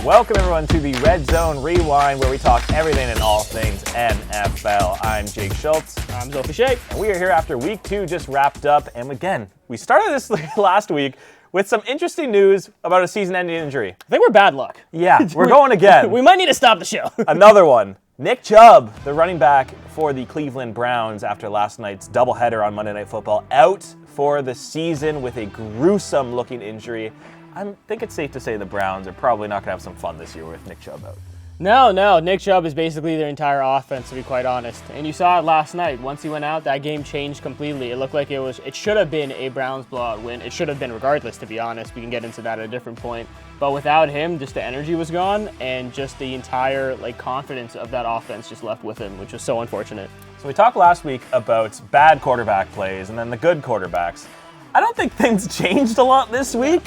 Welcome everyone to the Redzone Rewind, where we talk everything and all things NFL. I'm Jake Schulz. I'm Zulfi Sheikh. And we are here after week 2 just wrapped up. And again, we started this last week with some interesting news about a season-ending injury. I think we're bad luck. Yeah, we're going again. We might need to stop the show. Another one. Nick Chubb, the running back for the Cleveland Browns after last night's doubleheader on Monday Night Football, out for the season with a gruesome-looking injury. I think it's safe to say the Browns are probably not going to have some fun this year with Nick Chubb out. No. Nick Chubb is basically their entire offense, to be quite honest. And you saw it last night. Once he went out, that game changed completely. It looked like it should have been a Browns blowout win. It should have been regardless, to be honest. We can get into that at a different point. But without him, just the energy was gone, and just the entire confidence of that offense just left with him, which was so unfortunate. So we talked last week about bad quarterback plays and then the good quarterbacks. I don't think things changed a lot this week.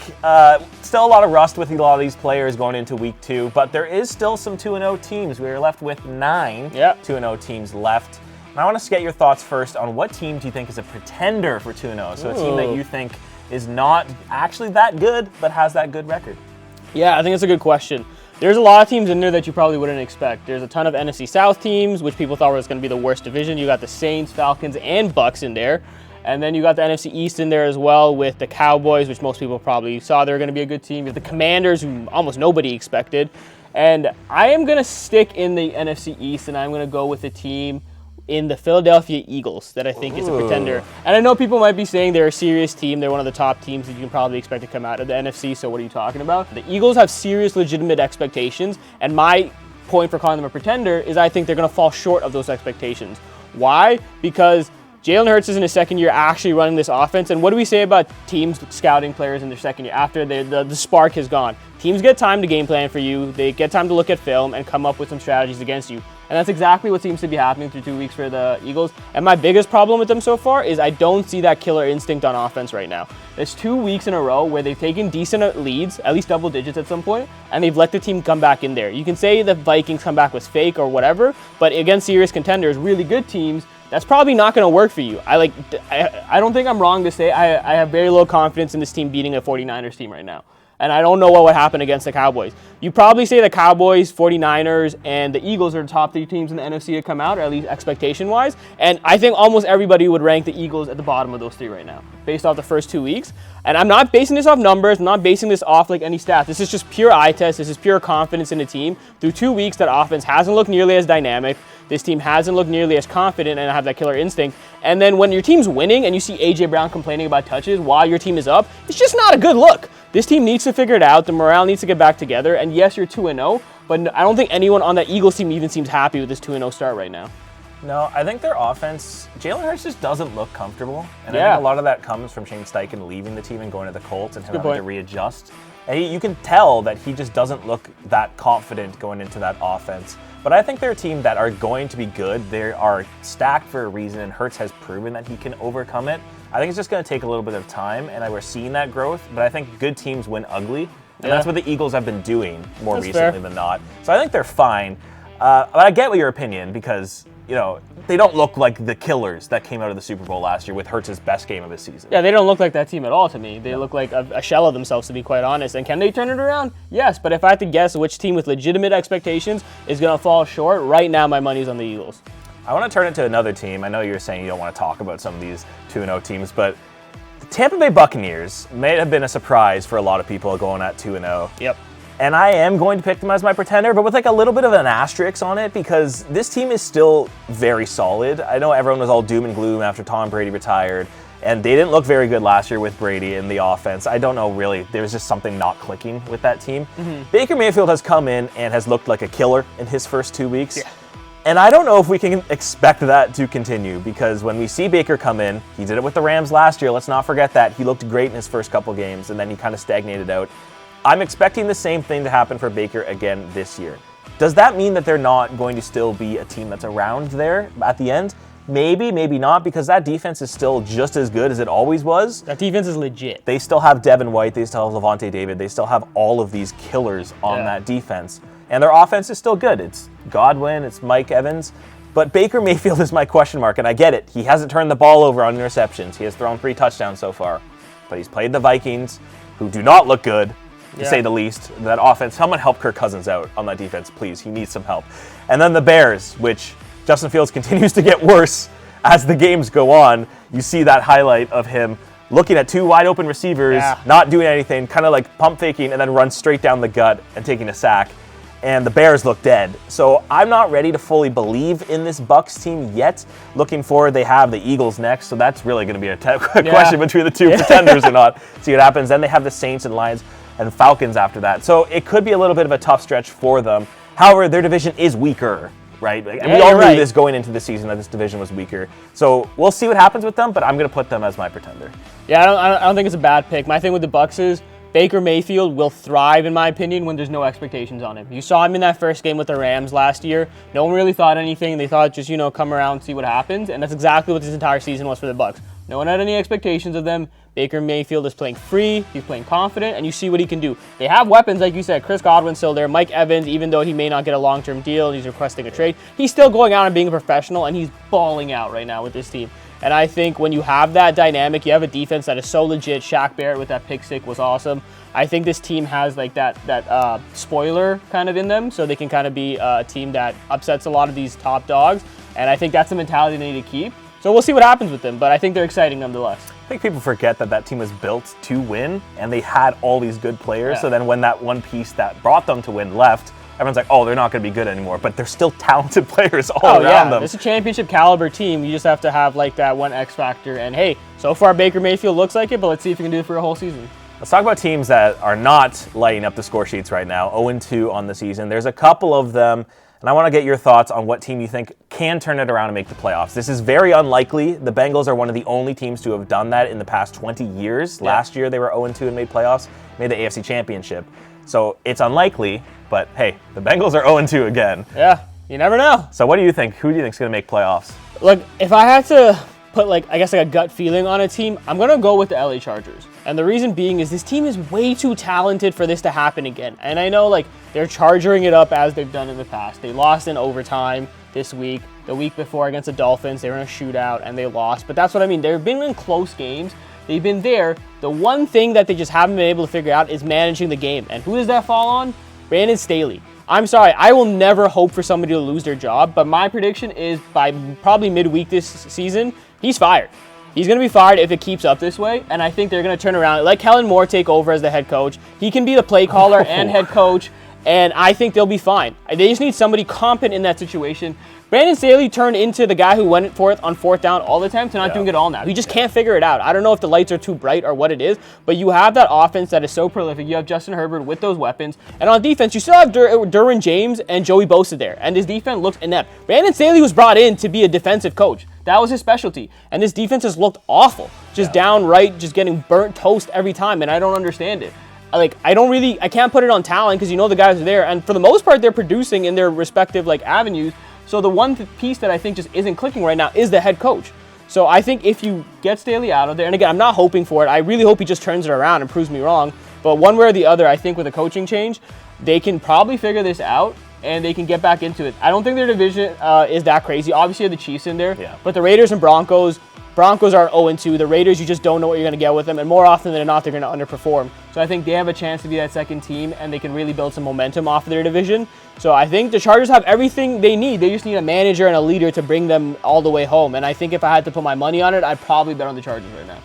Still a lot of rust with a lot of these players going into week 2, but there is still some 2-0 teams. We are left with 9 2-0 teams left. And I want to get your thoughts first on what team do you think is a pretender for 2-0? So a team that you think is not actually that good, but has that good record. Yeah, I think it's a good question. There's a lot of teams in there that you probably wouldn't expect. There's a ton of NFC South teams, which people thought was going to be the worst division. You got the Saints, Falcons, and Bucks in there. And then you got the NFC East in there as well with the Cowboys, which most people probably saw they were going to be a good team. You have the Commanders, who almost nobody expected. And I am going to stick in the NFC East, and I'm going to go with a team in the Philadelphia Eagles that I think is a pretender. And I know people might be saying they're a serious team. They're one of the top teams that you can probably expect to come out of the NFC, so what are you talking about? The Eagles have serious, legitimate expectations, and my point for calling them a pretender is I think they're going to fall short of those expectations. Why? Because Jalen Hurts is in his second year actually running this offense, and what do we say about teams scouting players in their second year after the spark has gone? Teams get time to game plan for you, they get time to look at film and come up with some strategies against you. And that's exactly what seems to be happening through 2 weeks for the Eagles. And my biggest problem with them so far is I don't see that killer instinct on offense right now. There's 2 weeks in a row where they've taken decent leads, at least double digits at some point, and they've let the team come back in there. You can say the Vikings comeback was fake or whatever, but against serious contenders, really good teams, that's probably not going to work for you. I don't think I'm wrong to say I have very low confidence in this team beating a 49ers team right now. And I don't know what would happen against the Cowboys. You probably say the Cowboys, 49ers, and the Eagles are the top 3 teams in the NFC to come out, or at least expectation-wise. And I think almost everybody would rank the Eagles at the bottom of those 3 right now, based off the first 2 weeks. And I'm not basing this off numbers. I'm not basing this off any stats. This is just pure eye test. This is pure confidence in the team. Through 2 weeks, that offense hasn't looked nearly as dynamic. This team hasn't looked nearly as confident and have that killer instinct. And then when your team's winning and you see A.J. Brown complaining about touches while your team is up, it's just not a good look. This team needs to figure it out. The morale needs to get back together. And yes, you're 2-0, but I don't think anyone on that Eagles team even seems happy with this 2-0 start right now. No, I think their offense, Jalen Hurts just doesn't look comfortable. And I think a lot of that comes from Shane Steichen leaving the team and going to the Colts and him having to readjust. And you can tell that he just doesn't look that confident going into that offense. But I think they're a team that are going to be good. They are stacked for a reason, and Hurts has proven that he can overcome it. I think it's just going to take a little bit of time, and we're seeing that growth. But I think good teams win ugly, and that's what the Eagles have been doing more recently than not. So I think they're fine. But I get your opinion because, they don't look like the killers that came out of the Super Bowl last year with Hurts' best game of his season. Yeah, they don't look like that team at all to me. They look like a shell of themselves, to be quite honest. And can they turn it around? Yes, but if I had to guess which team with legitimate expectations is going to fall short, right now my money's on the Eagles. I want to turn it to another team. I know you're saying you don't want to talk about some of these 2-0 teams, but the Tampa Bay Buccaneers may have been a surprise for a lot of people going at 2-0. Yep. And I am going to pick them as my pretender, but with a little bit of an asterisk on it because this team is still very solid. I know everyone was all doom and gloom after Tom Brady retired, and they didn't look very good last year with Brady in the offense. I don't know, really. There was just something not clicking with that team. Baker Mayfield has come in and has looked like a killer in his first 2 weeks. Yeah. And I don't know if we can expect that to continue because when we see Baker come in, he did it with the Rams last year. Let's not forget that. He looked great in his first couple games, and then he kind of stagnated out. I'm expecting the same thing to happen for Baker again this year. Does that mean that they're not going to still be a team that's around there at the end? Maybe, maybe not, because that defense is still just as good as it always was. That defense is legit. They still have Devin White, they still have Levante David, they still have all of these killers on that defense. And their offense is still good. It's Godwin, it's Mike Evans. But Baker Mayfield is my question mark, and I get it. He hasn't turned the ball over on interceptions. He has thrown 3 touchdowns so far. But he's played the Vikings, who do not look good. to say the least. That offense, someone help Kirk Cousins out on that defense, please. He needs some help. And then the Bears, which Justin Fields continues to get worse as the games go on. You see that highlight of him looking at 2 wide open receivers, not doing anything, kind of like pump faking, and then run straight down the gut and taking a sack. And the Bears look dead. So I'm not ready to fully believe in this Bucs team yet. Looking forward, they have the Eagles next, so that's really going to be a question between the 2 pretenders or not. See what happens. Then they have the Saints and Lions and Falcons after that. So it could be a little bit of a tough stretch for them. However, their division is weaker, right? And we all knew this going into the season, that this division was weaker. So we'll see what happens with them, but I'm going to put them as my pretender. Yeah, I don't think it's a bad pick. My thing with the Bucs is Baker Mayfield will thrive, in my opinion, when there's no expectations on him. You saw him in that first game with the Rams last year. No one really thought anything. They thought just, come around, see what happens. And that's exactly what this entire season was for the Bucs. No one had any expectations of them. Baker Mayfield is playing free. He's playing confident, and you see what he can do. They have weapons, like you said. Chris Godwin's still there. Mike Evans, even though he may not get a long-term deal and he's requesting a trade, he's still going out and being a professional, and he's balling out right now with this team. And I think when you have that dynamic, you have a defense that is so legit. Shaq Barrett with that pick six was awesome. I think this team has like that spoiler kind of in them, so they can kind of be a team that upsets a lot of these top dogs. And I think that's the mentality they need to keep. So we'll see what happens with them, but I think they're exciting nonetheless. I think people forget that team was built to win, and they had all these good players. So then when that one piece that brought them to win left, everyone's like, oh, they're not going to be good anymore. But they're still talented players all around them. It's a championship caliber team. You just have to have like that one X factor. And hey, so far Baker Mayfield looks like it, but let's see if he can do it for a whole season. Let's talk about teams that are not lighting up the score sheets right now, 0-2 on the season. There's a couple of them, and I want to get your thoughts on what team you think can turn it around and make the playoffs. This is very unlikely. The Bengals are one of the only teams to have done that in the past 20 years. Yeah. Last year they were 0-2 and made playoffs, made the AFC Championship. So it's unlikely, but hey, the Bengals are 0-2 again. Yeah, you never know. So what do you think? Who do you think is going to make playoffs? Look, if I had to put a gut feeling on a team, I'm going to go with the LA Chargers. And the reason being is this team is way too talented for this to happen again. And I know they're charging it up as they've done in the past. They lost in overtime this week. The week before against the Dolphins, they were in a shootout and they lost. But that's what I mean. They've been in close games. They've been there. The one thing that they just haven't been able to figure out is managing the game. And who does that fall on? Brandon Staley. I'm sorry, I will never hope for somebody to lose their job, but my prediction is by probably midweek this season, he's fired. He's going to be fired if it keeps up this way, and I think they're going to turn around. Let Kellen Moore take over as the head coach. He can be the play caller and head coach, and I think they'll be fine. They just need somebody competent in that situation. Brandon Staley turned into the guy who went for it on fourth down all the time to not doing it all now. He just can't figure it out. I don't know if the lights are too bright or what it is, but you have that offense that is so prolific. You have Justin Herbert with those weapons. And on defense, you still have Derwin James and Joey Bosa there. And this defense looks inept. Brandon Staley was brought in to be a defensive coach. That was his specialty. And this defense has looked awful. Just downright, just getting burnt toast every time. And I don't understand it. I can't put it on talent because the guys are there. And for the most part, they're producing in their respective avenues. So the one piece that I think just isn't clicking right now is the head coach. So I think if you get Staley out of there, and again, I'm not hoping for it. I really hope he just turns it around and proves me wrong. But one way or the other, I think with a coaching change, they can probably figure this out and they can get back into it. I don't think their division is that crazy. Obviously, you have the Chiefs in there, but the Raiders and Broncos are 0-2. The Raiders, you just don't know what you're going to get with them, and more often than not, they're going to underperform. So I think they have a chance to be that second team, and they can really build some momentum off of their division. So I think the Chargers have everything they need. They just need a manager and a leader to bring them all the way home. And I think if I had to put my money on it, I'd probably bet on the Chargers right now.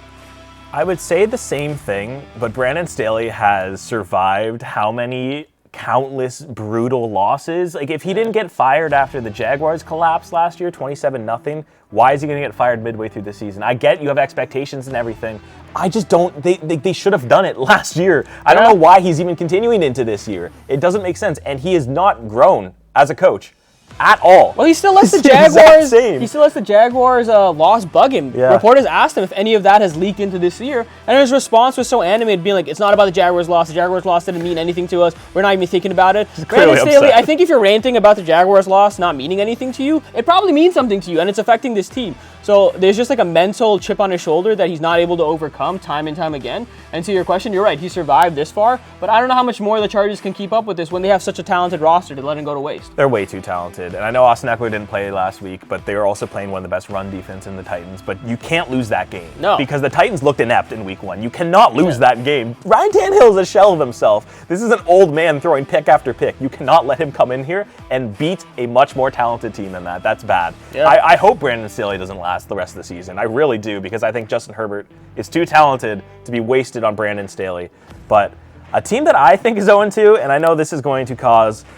I would say the same thing, but Brandon Staley has survived how many countless brutal losses? If he didn't get fired after the Jaguars collapsed last year, 27-0, why is he going to get fired midway through the season? I get you have expectations and everything. I just don't. They should have done it last year. I don't know why he's even continuing into this year. It doesn't make sense, and he has not grown as a coach at all. Well, he still lets the Jaguars. He still lets the Jaguars loss bug him. Yeah. Reporters asked him if any of that has leaked into this year, and his response was so animated, being like, "It's not about the Jaguars loss. The Jaguars loss didn't mean anything to us. We're not even thinking about it." Brandon Staley, I think if you're ranting about the Jaguars loss not meaning anything to you, it probably means something to you, and it's affecting this team. So So there's just like a mental chip on his shoulder that he's not able to overcome time and time again. And to your question, you're right, he survived this far, but I don't know how much more the Chargers can keep up with this when they have such a talented roster to let him go to waste. They're way too talented. And I know Austin Eckler didn't play last week, but they were also playing one of the best run defense in the Titans. But you can't lose that game. No. Because the Titans looked inept in week 1. You cannot lose that game. Ryan Tannehill is a shell of himself. This is an old man throwing pick after pick. You cannot let him come in here and beat a much more talented team than that. That's bad. Yeah. I hope Brandon Staley doesn't last the rest of the season. I really do, because I think Justin Herbert is too talented to be wasted on Brandon Staley. But a team that I think is 0-2, and I know this is going to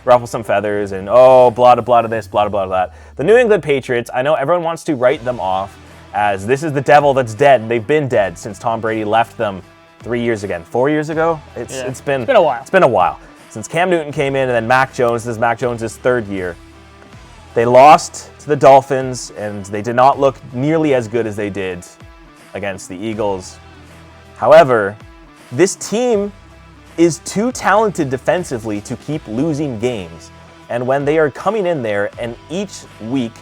ruffle some feathers and, blah, blah, blah, this, blah, blah, blah, that. The New England Patriots, I know everyone wants to write them off as this is the devil that's dead. They've been dead since Tom Brady left them 4 years ago. It's been a while. It's been a while. Since Cam Newton came in and then Mac Jones, this is Mac Jones' 3rd year. They lost to the Dolphins, and they did not look nearly as good as they did against the Eagles. However, this team is too talented defensively to keep losing games. And when they are coming in there and each week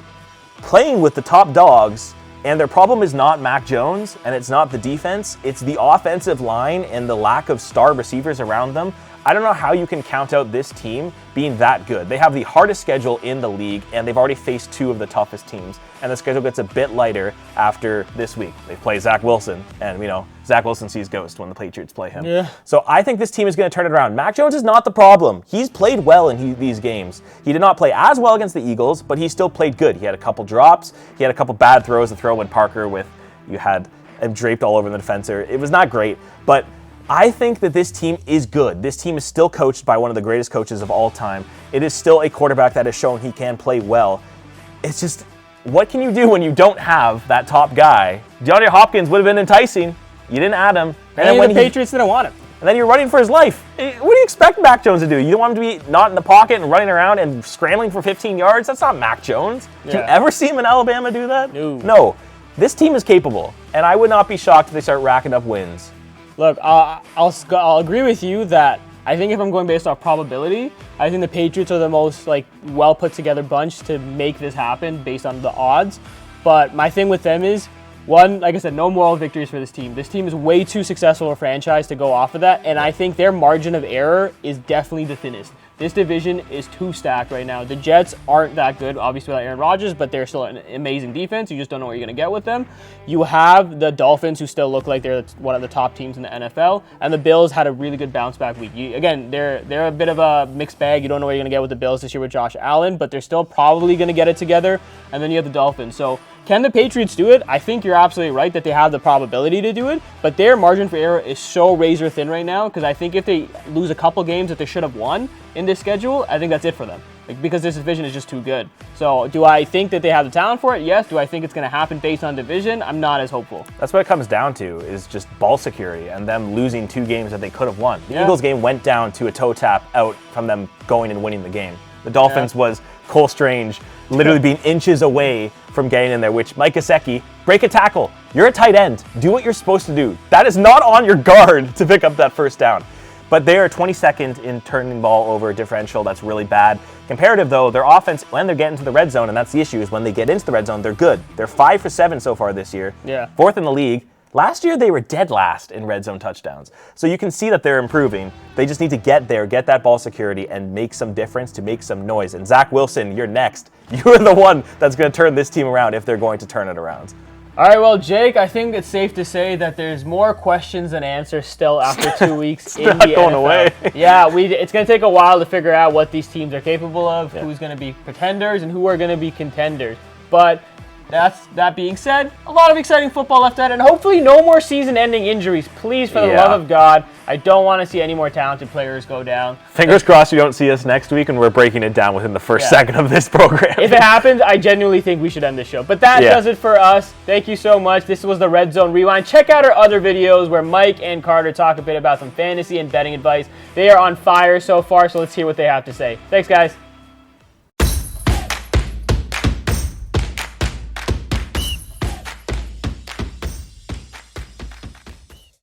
playing with the top dogs, and their problem is not Mac Jones and it's not the defense, it's the offensive line and the lack of star receivers around them. I don't know how you can count out this team being that good. They have the hardest schedule in the league, and they've already faced 2 of the toughest teams. And the schedule gets a bit lighter after this week. They play Zach Wilson, and Zach Wilson sees ghost when the Patriots play him. Yeah. So I think this team is going to turn it around. Mac Jones is not the problem. He's played well in these games. He did not play as well against the Eagles, but he still played good. He had a couple drops. He had a couple bad throws to throw when Parker you had him draped all over the defender. It was not great, but I think that this team is good. This team is still coached by one of the greatest coaches of all time. It is still a quarterback that has shown he can play well. It's just, what can you do when you don't have that top guy? DeAndre Hopkins would have been enticing. You didn't add him. And then the Patriots didn't want him. And then you're running for his life. What do you expect Mac Jones to do? You don't want him to be not in the pocket and running around and scrambling for 15 yards? That's not Mac Jones. Did you ever see him in Alabama do that? No. This team is capable, and I would not be shocked if they start racking up wins. Look, I'll agree with you that I think if I'm going based off probability, I think the Patriots are the most well put together bunch to make this happen based on the odds. But my thing with them is, one, like I said, no moral victories for this team. This team is way too successful a franchise to go off of that, and I think their margin of error is definitely the thinnest. This division is too stacked right now. The Jets aren't that good, obviously, without Aaron Rodgers, but they're still an amazing defense. You just don't know what you're going to get with them. You have the Dolphins, who still look like they're one of the top teams in the NFL, and the Bills had a really good bounce-back week. Again, they're a bit of a mixed bag. You don't know what you're going to get with the Bills this year with Josh Allen, but they're still probably going to get it together. And then you have the Dolphins. So can the Patriots do it? I think you're absolutely right that they have the probability to do it, but their margin for error is so razor thin right now, because I think if they lose a couple games that they should have won in this schedule, I think that's it for them, because this division is just too good. So do I think that they have the talent for it? Yes. Do I think it's going to happen based on division? I'm not as hopeful. That's what it comes down to, is just ball security and them losing 2 games that they could have won. The Eagles game went down to a toe tap out from them going and winning the game. The Dolphins was Cole Strange literally being inches away from getting in there, which Mike Gesicki, break a tackle. You're a tight end. Do what you're supposed to do. That is not on your guard to pick up that first down. But they are 22nd in turning ball over differential. That's really bad. Comparative, though, their offense, when they're getting to the red zone, and that's the issue, is when they get into the red zone, they're good. They're 5 for 7 so far this year. Yeah. 4th in the league. Last year, they were dead last in red zone touchdowns. So you can see that they're improving. They just need to get there, get that ball security, and make some difference to make some noise. And Zach Wilson, you're next. You're the one that's going to turn this team around if they're going to turn it around. All right, well, Jake, I think it's safe to say that there's more questions than answers still after 2 weeks in the NFL. It's not going away. Yeah, it's going to take a while to figure out what these teams are capable of, who's going to be pretenders, and who are going to be contenders. But that being said, a lot of exciting football left out, and hopefully no more season-ending injuries. Please, for the love of God, I don't want to see any more talented players go down. Fingers crossed you don't see us next week and we're breaking it down within the first second of this program. If it happens, I genuinely think we should end the show. But that does it for us. Thank you so much. This was the Redzone Rewind. Check out our other videos where Mike and Carter talk a bit about some fantasy and betting advice. They are on fire so far, so let's hear what they have to say. Thanks, guys.